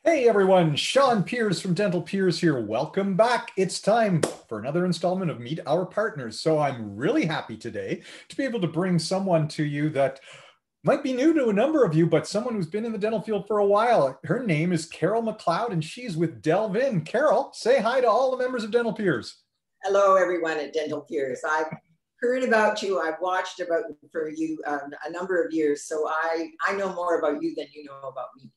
Hey everyone, Sean Pierce from Dental Peers here. Welcome back. It's time for another installment of Meet Our Partners. So I'm really happy today to be able to bring someone to you that might be new to a number of you, but someone who's been in the dental field for a while. Her name is Carole McLeod and she's with Delvin. Carole, say hi to all the members of Dental Peers. Hello, everyone at Dental Peers. I've heard about you. I've watched about for you a number of years, so I know more about you than you know about me.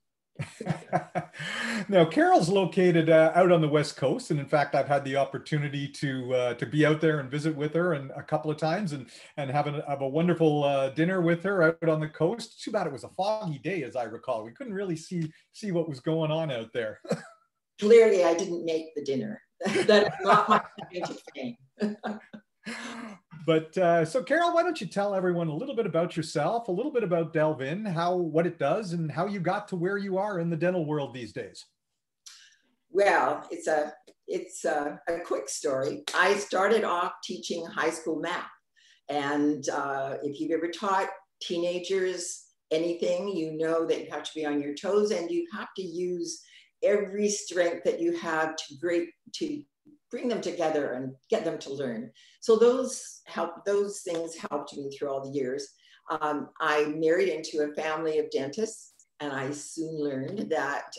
Now, Carole's located out on the West Coast, and in fact, I've had the opportunity to be out there and visit with her and a couple of times, and have a wonderful dinner with her out on the coast. Too bad it was a foggy day, as I recall. We couldn't really see what was going on out there. Clearly, I didn't make the dinner. That is not my claim to fame. But so Carole, why don't you tell everyone a little bit about yourself, a little bit about Delvin, what it does, and how you got to where you are in the dental world these days? Well, it's a quick story. I started off teaching high school math, and if you've ever taught teenagers anything, you know that you have to be on your toes and you have to use every strength that you have to bring them together and get them to learn. So those things helped me through all the years. I married into a family of dentists, and I soon learned that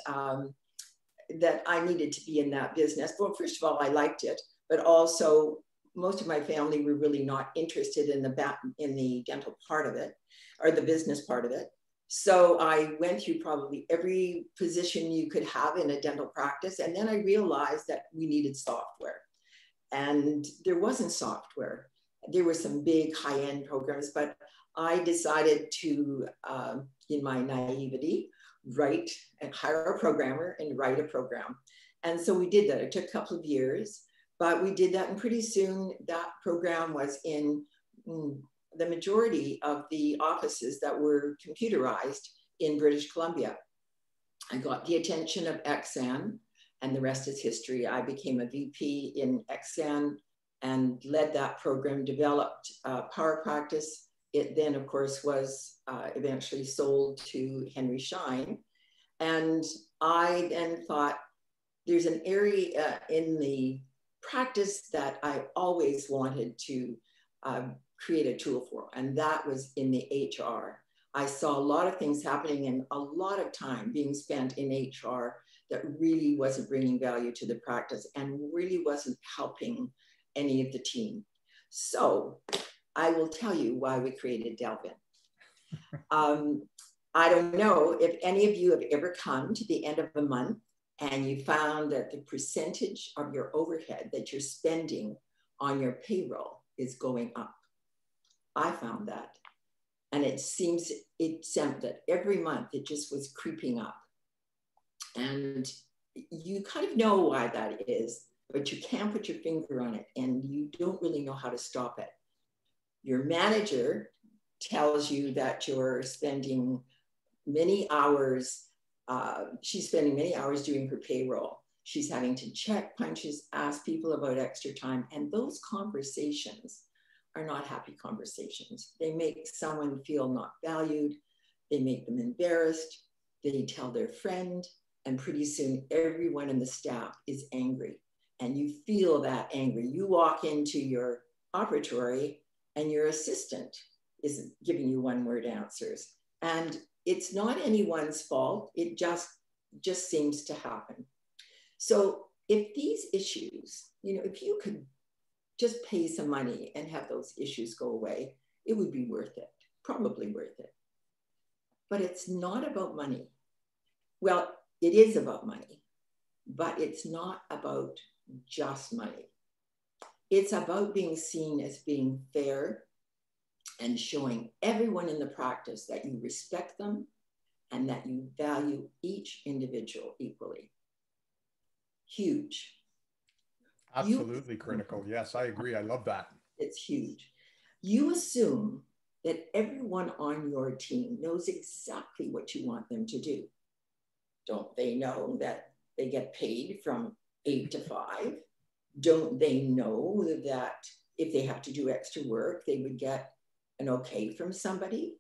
that I needed to be in that business. Well, first of all, I liked it, but also most of my family were really not interested in the dental part of it or the business part of it. So I went through probably every position you could have in a dental practice. And then I realized that we needed software. And there wasn't software. There were some big high-end programs, but I decided to, in my naivety, hire a programmer and write a program. And so we did that. It took a couple of years, but we did that. And pretty soon that program was in the majority of the offices that were computerized in British Columbia. I got the attention of XN, and the rest is history. I became a VP in XN and led that program, developed Power Practice. It then, of course, was eventually sold to Henry Schein. And I then thought, there's an area in the practice that I always wanted to create a tool for, and that was in the HR. I saw a lot of things happening and a lot of time being spent in HR that really wasn't bringing value to the practice and really wasn't helping any of the team. So I will tell you why we created Delvin. I don't know if any of you have ever come to the end of a month and you found that the percentage of your overhead that you're spending on your payroll is going up. I found that. And it seemed that every month it just was creeping up. And you kind of know why that is, but you can't put your finger on it and you don't really know how to stop it. Your manager tells you that you're spending many hours, she's spending many hours doing her payroll. She's having to check punches, ask people about extra time, and those conversations are not happy conversations. They make someone feel not valued. They make them embarrassed. They tell their friend, and pretty soon everyone in the staff is angry. And you feel that angry. You walk into your operatory and your assistant is giving you one-word answers. And it's not anyone's fault. It just seems to happen. So if these issues, if you could just pay some money and have those issues go away, it would be worth it, probably worth it. But it's not about money. Well, it is about money, but it's not about just money. It's about being seen as being fair and showing everyone in the practice that you respect them and that you value each individual equally. Huge. Absolutely critical. Yes, I agree. I love that. It's huge. You assume that everyone on your team knows exactly what you want them to do. Don't they know that they get paid from 8 to 5? Don't they know that if they have to do extra work, they would get an okay from somebody?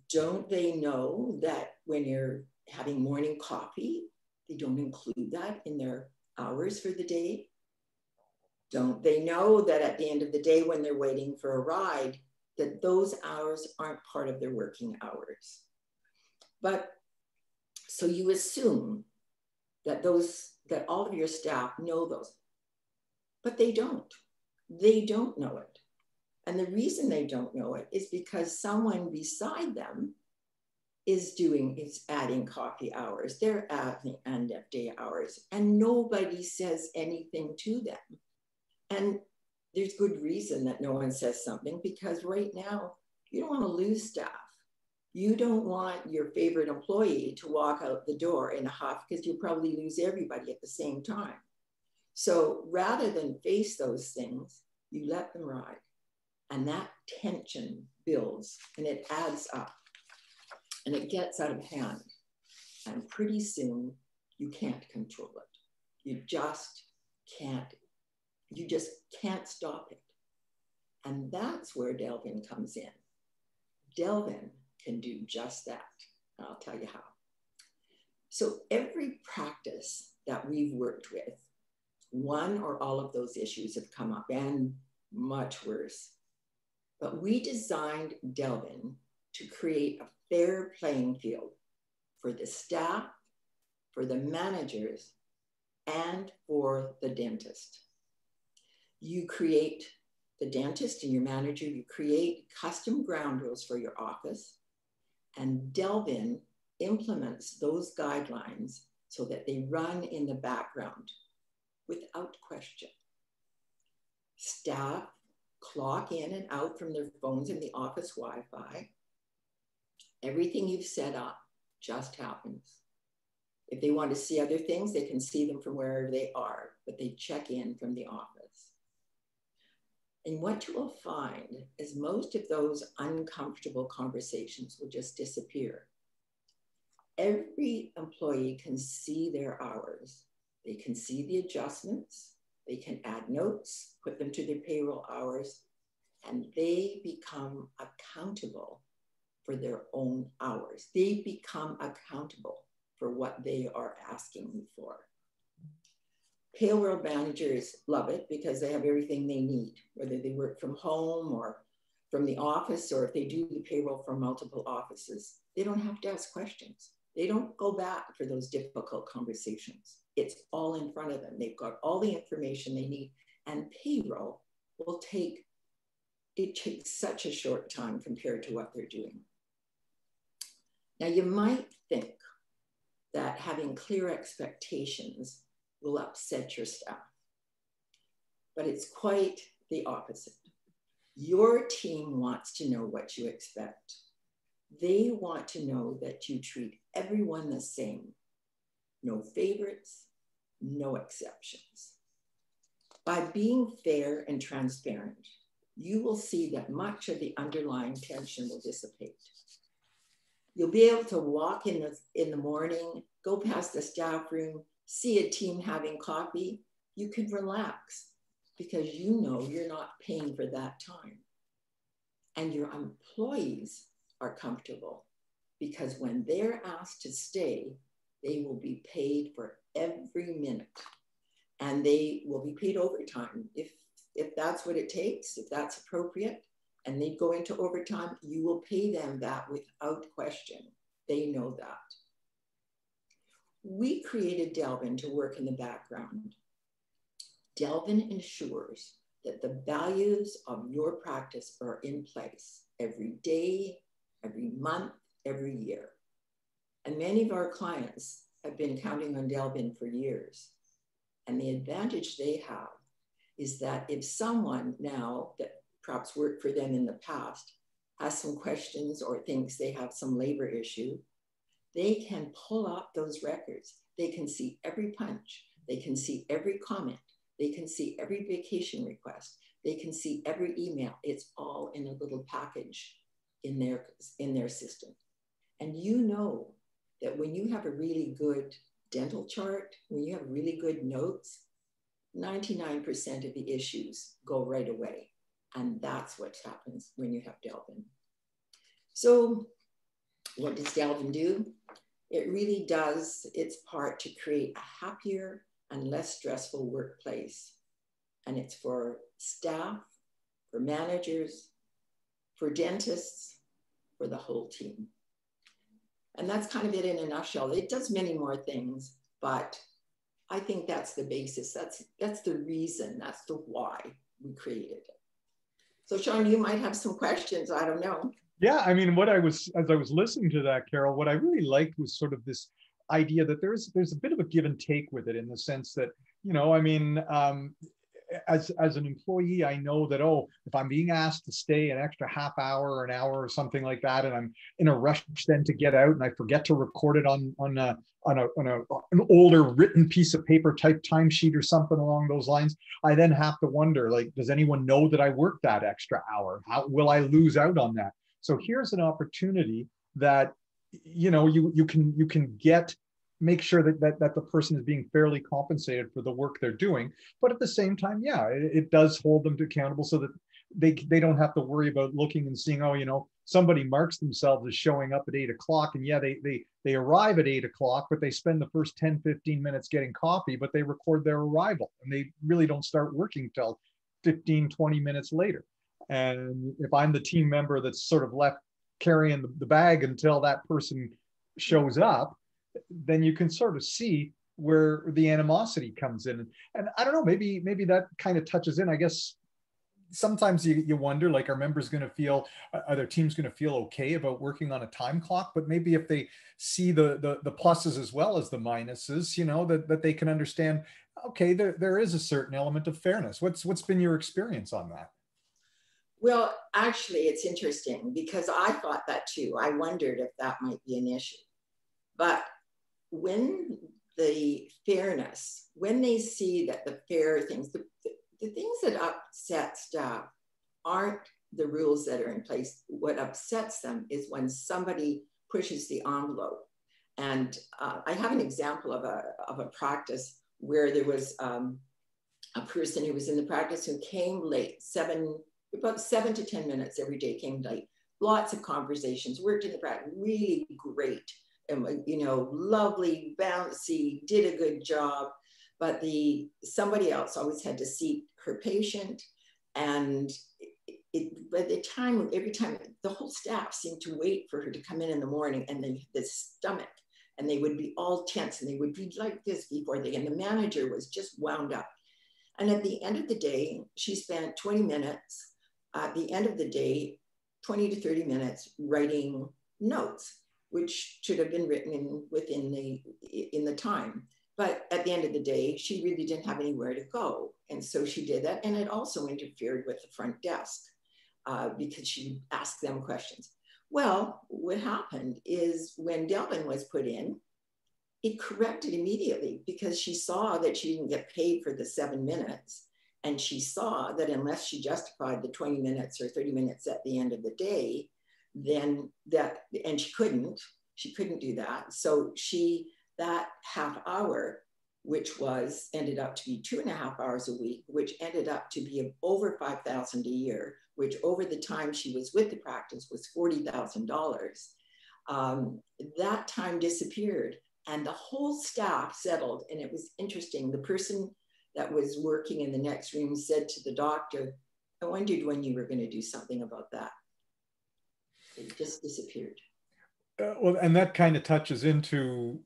Don't they know that when you're having morning coffee. They don't include that in their hours for the day. Don't they know that at the end of the day, when they're waiting for a ride, that those hours aren't part of their working hours? But so you assume that all of your staff know those, but they don't. They don't know it. And the reason they don't know it is because someone beside them is adding coffee hours. They're adding end of day hours, and nobody says anything to them. And there's good reason that no one says something, because right now you don't want to lose staff. You don't want your favorite employee to walk out the door in a huff, because you'll probably lose everybody at the same time. So rather than face those things, you let them ride. And that tension builds and it adds up and it gets out of hand. And pretty soon you can't control it. You just can't stop it. And that's where Delvin comes in. Delvin can do just that. And I'll tell you how. So every practice that we've worked with, one or all of those issues have come up, and much worse. But we designed Delvin to create a fair playing field for the staff, for the managers, and for the dentist. You create, the dentist and your manager, you create custom ground rules for your office, and Delvin implements those guidelines so that they run in the background without question. Staff clock in and out from their phones and the office Wi-Fi. Everything you've set up just happens. If they want to see other things, they can see them from wherever they are, but they check in from the office. And what you will find is most of those uncomfortable conversations will just disappear. Every employee can see their hours. They can see the adjustments. They can add notes, put them to their payroll hours, and they become accountable for their own hours. They become accountable for what they are asking you for. Payroll managers love it because they have everything they need, whether they work from home or from the office, or if they do the payroll from multiple offices. They don't have to ask questions. They don't go back for those difficult conversations. It's all in front of them. They've got all the information they need, and payroll will takes such a short time compared to what they're doing. Now, you might think that having clear expectations will upset your staff, but it's quite the opposite. Your team wants to know what you expect. They want to know that you treat everyone the same. No favorites, no exceptions. By being fair and transparent, you will see that much of the underlying tension will dissipate. You'll be able to walk in the morning, go past the staff room, see a team having coffee. You can relax because you know you're not paying for that time. And your employees are comfortable because when they're asked to stay, they will be paid for every minute, and they will be paid overtime if that's what it takes, if that's appropriate, and they go into overtime, you will pay them that without question. They know that. We created Delvin to work in the background. Delvin ensures that the values of your practice are in place every day, every month, every year. And many of our clients have been counting on Delvin for years. And the advantage they have is that if someone now that perhaps worked for them in the past has some questions or thinks they have some labor issue, they can pull up those records. They can see every punch. They can see every comment. They can see every vacation request. They can see every email. It's all in a little package in their system. And you know that when you have a really good dental chart, when you have really good notes, 99% of the issues go right away. And that's what happens when you have Delvin. So what does Delvin do? It really does its part to create a happier and less stressful workplace. And it's for staff, for managers, for dentists, for the whole team. And that's kind of it in a nutshell. It does many more things, but I think that's the basis. That's the reason, that's the why we created it. So Sean, you might have some questions. I don't know. Yeah, I mean, as I was listening to that, Carole, what I really liked was sort of this idea that there's a bit of a give and take with it, in the sense that, I mean, as an employee, I know that, oh, if I'm being asked to stay an extra half hour or an hour or something like that, and I'm in a rush then to get out, and I forget to record it on an older written piece of paper type timesheet or something along those lines, I then have to wonder, like, does anyone know that I worked that extra hour? How will I lose out on that? So here's an opportunity that you can make sure that the person is being fairly compensated for the work they're doing, but at the same time, yeah, it does hold them accountable, so that they don't have to worry about looking and seeing, oh, somebody marks themselves as showing up at 8 o'clock, and yeah, they arrive at 8 o'clock, but they spend the first 10-15 minutes getting coffee, but they record their arrival, and they really don't start working till 15-20 minutes later. And if I'm the team member that's sort of left carrying the bag until that person shows up, then you can sort of see where the animosity comes in. And I don't know, maybe that kind of touches in, I guess. Sometimes you wonder, like, are members going to feel, are their teams going to feel okay about working on a time clock? But maybe if they see the pluses as well as the minuses, that they can understand, okay, there is a certain element of fairness. What's been your experience on that? Well, actually, it's interesting, because I thought that too. I wondered if that might be an issue. But when the fairness, when they see that the fair things, the things that upset staff aren't the rules that are in place. What upsets them is when somebody pushes the envelope. And I have an example of a practice where there was a person who was in the practice who came late, about 7 to 10 minutes every day, came late. Lots of conversations, worked in the practice, really great, and lovely, bouncy, did a good job. But somebody else always had to seat her patient, and every time, the whole staff seemed to wait for her to come in the morning, and the stomach, and they would be all tense, and they would be like this before and the manager was just wound up. And at the end of the day, she spent 20 minutes, at the end of the day, 20 to 30 minutes writing notes, which should have been written within the time. But at the end of the day, she really didn't have anywhere to go. And so she did that. And it also interfered with the front desk because she asked them questions. Well, what happened is when Delvin was put in, it corrected immediately, because she saw that she didn't get paid for the 7 minutes. And she saw that unless she justified the 20 minutes or 30 minutes at the end of the day, and she couldn't do that. So that half hour, which ended up to be 2.5 hours a week, which ended up to be over $5,000 a year, which over the time she was with the practice was $40,000. That time disappeared, and the whole staff settled. And it was interesting. The person that was working in the next room said to the doctor, "I wondered when you were going to do something about that." It just disappeared. Well, and that kind of touches into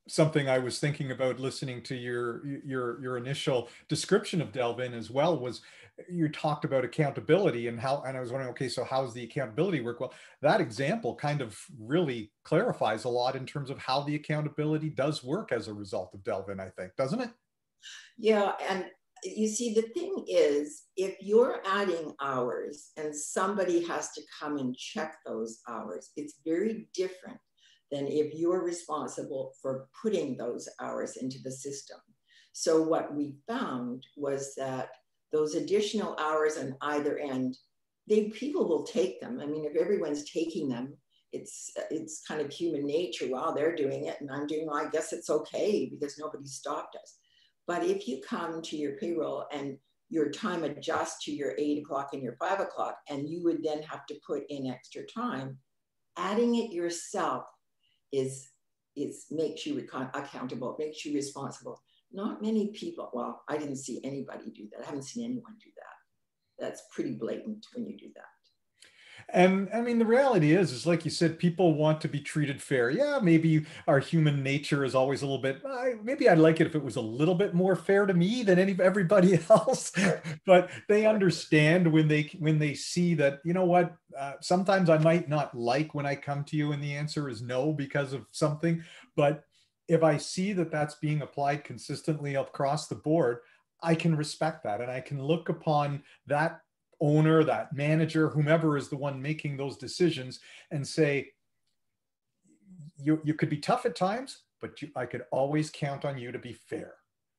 something I was thinking about listening to your initial description of Delvin as well. Was you talked about accountability and I was wondering, okay, so how's the accountability work? Well, that example kind of really clarifies a lot in terms of how the accountability does work as a result of Delvin, I think, doesn't it? Yeah, and you see, the thing is, if you're adding hours and somebody has to come and check those hours, it's very different than if you're responsible for putting those hours into the system. So what we found was that those additional hours on either end, people will take them. I mean, if everyone's taking them, it's kind of human nature. Well, they're doing it and I'm doing, well, I guess it's okay because nobody stopped us. But if you come to your payroll and your time adjusts to your 8 o'clock and your 5 o'clock, and you would then have to put in extra time, adding it yourself is makes you accountable, makes you responsible. Not many people, well, I didn't see anybody do that. I haven't seen anyone do that. That's pretty blatant when you do that. And I mean, the reality is like you said, people want to be treated fair. Yeah, maybe our human nature is always a little bit, maybe I'd like it if it was a little bit more fair to me than everybody else. But they understand when they see that, you know what, sometimes I might not like when I come to you and the answer is no because of something. But if I see that that's being applied consistently across the board, I can respect that and I can look upon that owner, that manager, whomever is the one making those decisions and say, you could be tough at times, but I could always count on you to be fair.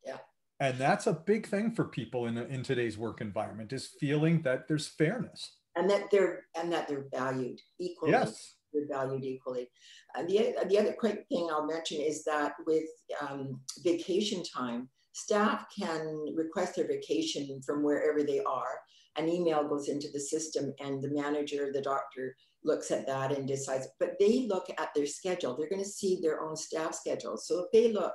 Yeah. And that's a big thing for people in today's work environment, is feeling that there's fairness. And that they're valued equally. Yes. They're valued equally. The other quick thing I'll mention is that with vacation time, staff can request their vacation from wherever they are. An email goes into the system and the manager, the doctor, looks at that and decides, but they look at their schedule. They're going to see their own staff schedule. So if they look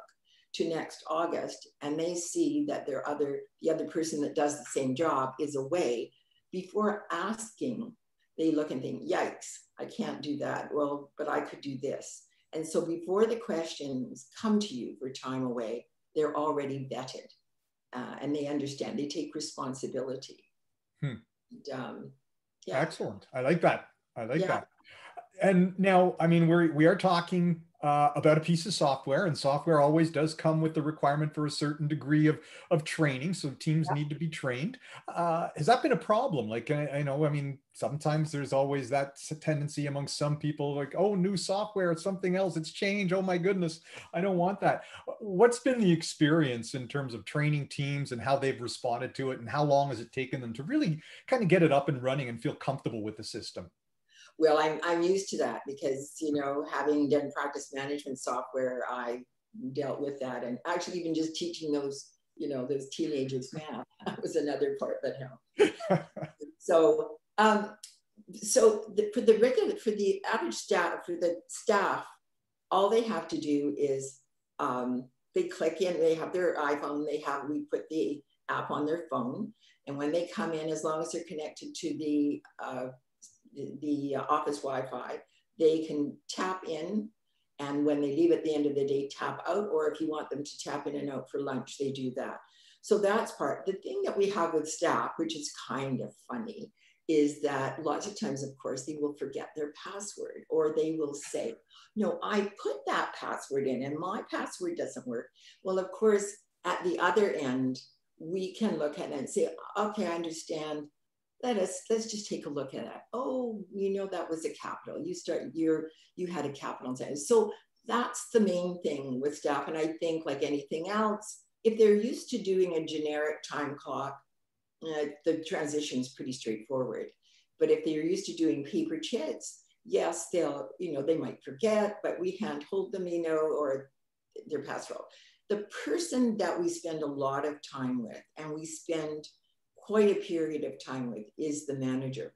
to next August and they see that the other person that does the same job is away, before asking, they look and think, yikes, I can't do that. Well, but I could do this. And so before the questions come to you for time away, they're already vetted and they understand, they take responsibility. Yeah. Excellent. I like that. That. And now, I mean, we are talking about a piece of software, and software always does come with the requirement for a certain degree of training. So teams need to be trained. Has that been a problem? Like, I know, I mean, sometimes there's always that tendency among some people, like, oh, new software, it's something else, it's change. Oh my goodness, I don't want that. What's been the experience in terms of training teams and how they've responded to it, and how long has it taken them to really kind of get it up and running and feel comfortable with the system? Well, I'm used to that because, you know, having done practice management software, I dealt with that. And actually even just teaching those, you know, those teenagers math, that was another part that helped. So, for the average staff, for the staff, all they have to do is they click in, they have their iPhone, we put the app on their phone. And when they come in, as long as they're connected to the office Wi-Fi, they can tap in, and when they leave at the end of the day, tap out, or if you want them to tap in and out for lunch, they do that. So that's part. The thing that we have with staff, which is kind of funny, is that lots of times, of course, they will forget their password, or they will say, no, I put that password in and my password doesn't work. Well, of course, at the other end, we can look at it and say, okay, I understand. Let's just take a look at it. Oh, you know, that was a capital. You had a capital. So that's the main thing with staff. And I think like anything else, if they're used to doing a generic time clock, the transition is pretty straightforward. But if they're used to doing paper chits, yes, they might forget, but we handhold them, you know, or their pastoral. The person that we spend a lot of time with, and we spend quite a period of time with, is the manager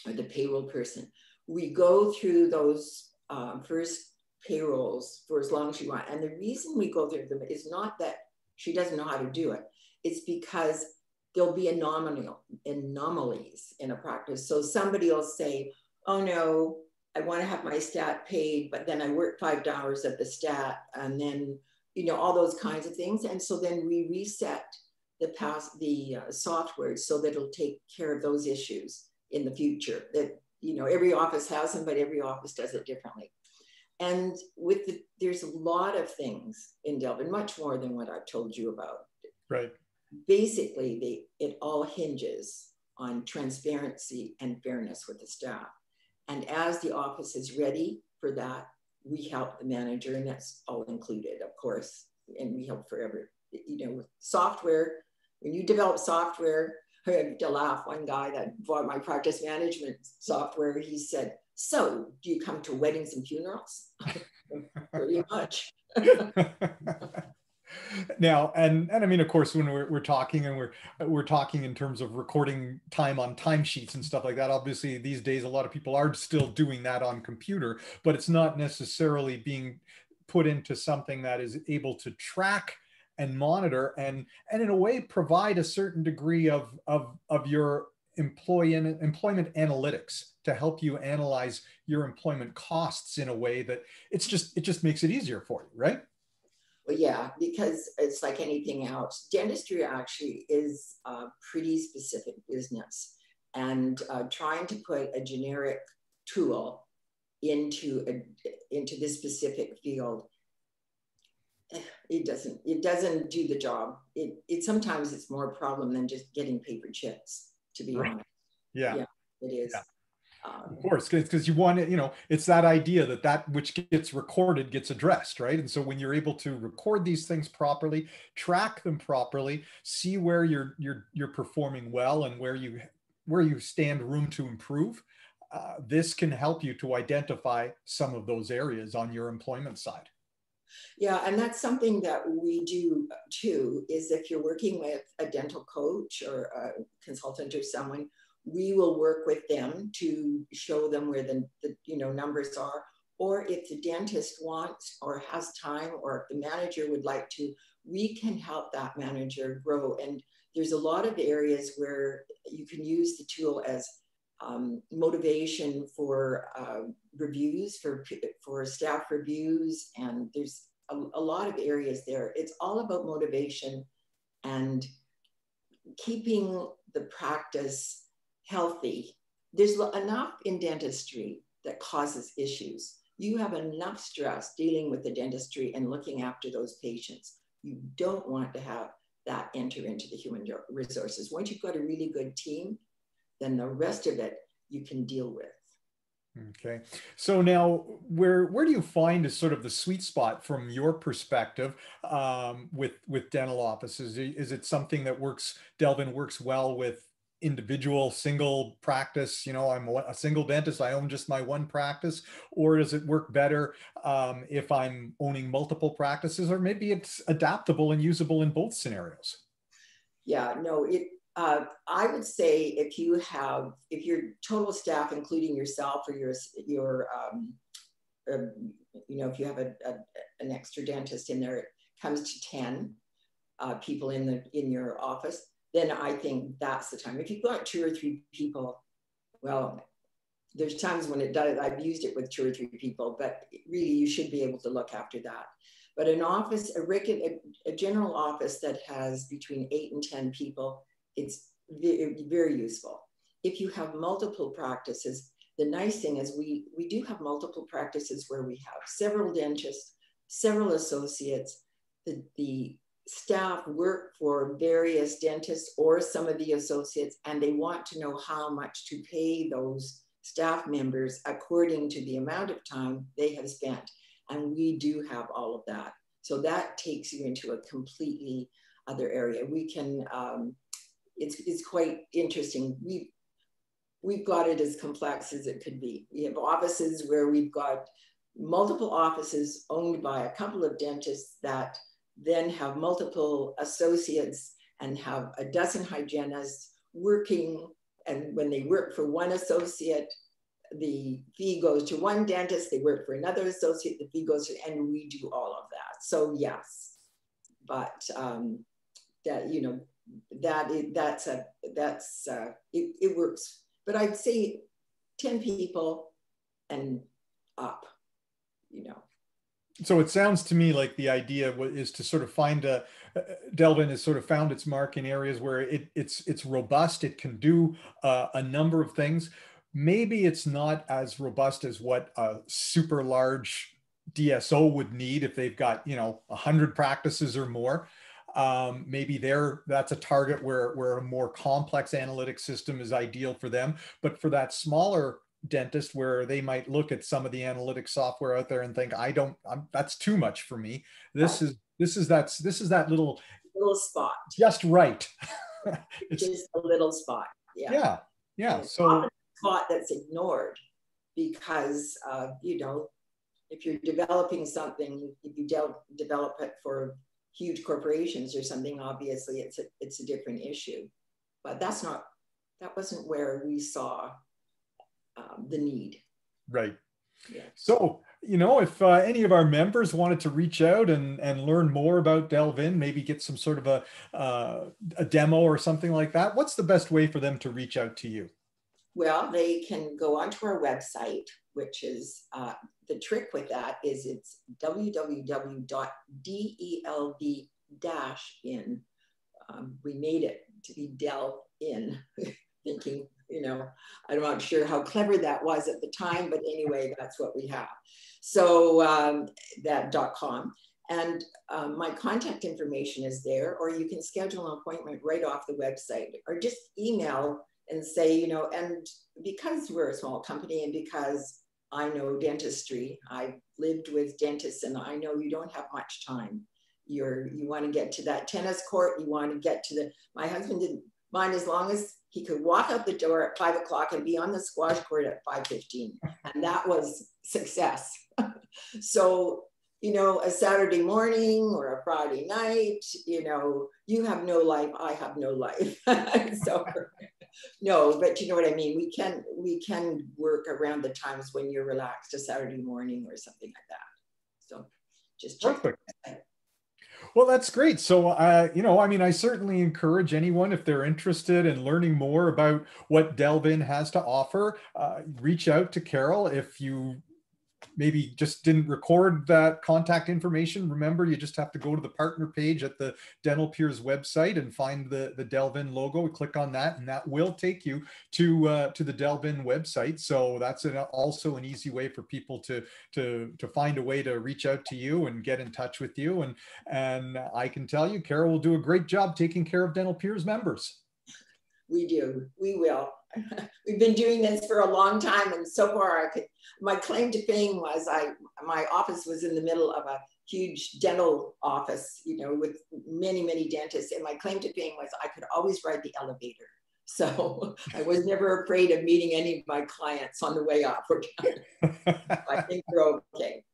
or the payroll person. We go through those first payrolls for as long as you want. And the reason we go through them is not that she doesn't know how to do it. It's because there'll be anomalies in a practice. So somebody will say, oh no, I want to have my stat paid, but then I work 5 hours at the stat, and then, you know, all those kinds of things. And so then we reset the software so that it'll take care of those issues in the future. That, you know, every office has them, but every office does it differently. And there's a lot of things in Delvin, much more than what I've told you about. Right. Basically, it all hinges on transparency and fairness with the staff. And as the office is ready for that, we help the manager, and that's all included, of course. And we help forever. You know, with software, when you develop software, I had to laugh. One guy that bought my practice management software, he said, so do you come to weddings and funerals? Pretty much. Now, and I mean, of course, when we're talking, and we're talking in terms of recording time on timesheets and stuff like that, obviously these days a lot of people are still doing that on computer, but it's not necessarily being put into something that is able to track and monitor and in a way provide a certain degree of your employment analytics to help you analyze your employment costs in a way that it just makes it easier for you, right? Well, yeah, because it's like anything else. Dentistry actually is a pretty specific business, and trying to put a generic tool into this specific field, it doesn't do the job. It sometimes it's more a problem than just getting paper chips, to be honest. Yeah, it is. Yeah. Of course, because you want it, it's that idea that which gets recorded gets addressed, right? And so when you're able to record these things properly, track them properly, see where you're performing well and where you stand room to improve, this can help you to identify some of those areas on your employment side. Yeah, and that's something that we do too, is if you're working with a dental coach or a consultant or someone, we will work with them to show them where the numbers are. Or if the dentist wants or has time, or if the manager would like to, we can help that manager grow. And there's a lot of areas where you can use the tool as motivation for reviews, for staff reviews, and there's a lot of areas there. It's all about motivation and keeping the practice healthy. There's enough in dentistry that causes issues. You have enough stress dealing with the dentistry and looking after those patients. You don't want to have that enter into the human resources. Once you've got a really good team, then the rest of it you can deal with. Okay. So now where do you find is sort of the sweet spot from your perspective with dental offices? Is it something that Delvin works well with individual single practice? I'm a single dentist, I own just my one practice, or does it work better if I'm owning multiple practices, or maybe it's adaptable and usable in both scenarios? Yeah, no, I would say if your total staff, including yourself or if you have an extra dentist in there, it comes to 10 people in your office, then I think that's the time. If you've got 2 or 3 people, well, there's times when it does. I've used it with 2 or 3 people, but really you should be able to look after that. But an office, a general office that has between 8 and 10 people, it's very useful. If you have multiple practices, the nice thing is we do have multiple practices where we have several dentists, several associates. The staff work for various dentists or some of the associates, and they want to know how much to pay those staff members according to the amount of time they have spent. And we do have all of that. So that takes you into a completely other area. We can, it's quite interesting. We've got it as complex as it could be. We have offices where we've got multiple offices owned by a couple of dentists that then have multiple associates and have a dozen hygienists working. And when they work for one associate, the fee goes to one dentist. They work for another associate, the fee goes to, and we do all of that. So yes, but it works. But I'd say 10 people and up, So it sounds to me like the idea is to sort of find Delvin has sort of found its mark in areas where it's robust. It can do a number of things. Maybe it's not as robust as what a super large DSO would need if they've got 100 practices or more. Maybe that's a target where a more complex analytic system is ideal for them. But for that smaller dentist, where they might look at some of the analytic software out there and think, that's too much for me. This is that little spot, just right. It's just a little spot. Yeah. So spot that's ignored because if you're developing something, if you develop it for huge corporations or something, obviously it's a different issue. But that wasn't where we saw the need. Right. Yeah. So if any of our members wanted to reach out and learn more about Delvin, maybe get some sort of a demo or something like that, what's the best way for them to reach out to you? Well, they can go onto our website, which is the trick with that is it's www.delv-in. We made it to be Delvin, thinking, I'm not sure how clever that was at the time, but anyway, that's what we have. So that .com. And my contact information is there, or you can schedule an appointment right off the website, or just email and say, and because we're a small company and because I know dentistry, I've lived with dentists and I know you don't have much time. You want to get to that tennis court, you want to get to my husband didn't mind as long as he could walk out the door at 5 o'clock and be on the squash court at 5:15. And that was success. So, a Saturday morning or a Friday night, you have no life, I have no life. So, no, but you know what I mean? We can work around the times when you're relaxed, a Saturday morning or something like that. So just check. Perfect. Well, that's great. So, I certainly encourage anyone, if they're interested in learning more about what Delvin has to offer, reach out to Carole. If you maybe just didn't record that contact information, remember, you just have to go to the partner page at the Dental Peers website and find the Delvin logo, click on that, and that will take you to the Delvin website. So that's also an easy way for people to find a way to reach out to you and get in touch with you. And I can tell you, Carole will do a great job taking care of Dental Peers members. We do. We will. We've been doing this for a long time, and so far my claim to fame was my office was in the middle of a huge dental office, with many dentists, and my claim to fame was I could always ride the elevator. So I was never afraid of meeting any of my clients on the way up or down. I think we're okay.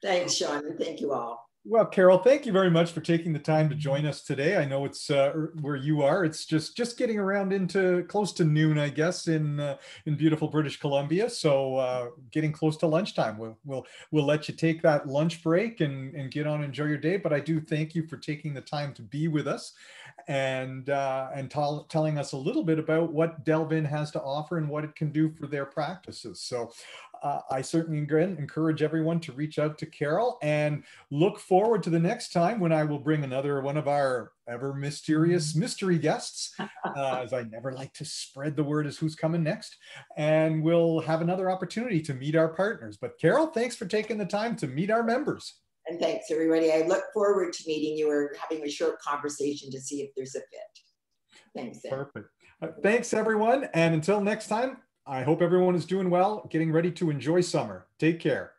Thanks, Sean, and thank you all. Well, Carole, thank you very much for taking the time to join us today. I know it's where you are. It's just getting around into close to noon, I guess, in beautiful British Columbia. So getting close to lunchtime. We'll let you take that lunch break and get on and enjoy your day. But I do thank you for taking the time to be with us and telling us a little bit about what Delvin has to offer and what it can do for their practices. So I certainly encourage everyone to reach out to Carole and look forward to the next time when I will bring another one of our ever mysterious mystery guests, as I never like to spread the word as who's coming next. And we'll have another opportunity to meet our partners. But Carole, thanks for taking the time to meet our members. And thanks, everybody. I look forward to meeting you or having a short conversation to see if there's a fit. Thanks. Perfect. Thanks, everyone. And until next time, I hope everyone is doing well, getting ready to enjoy summer. Take care.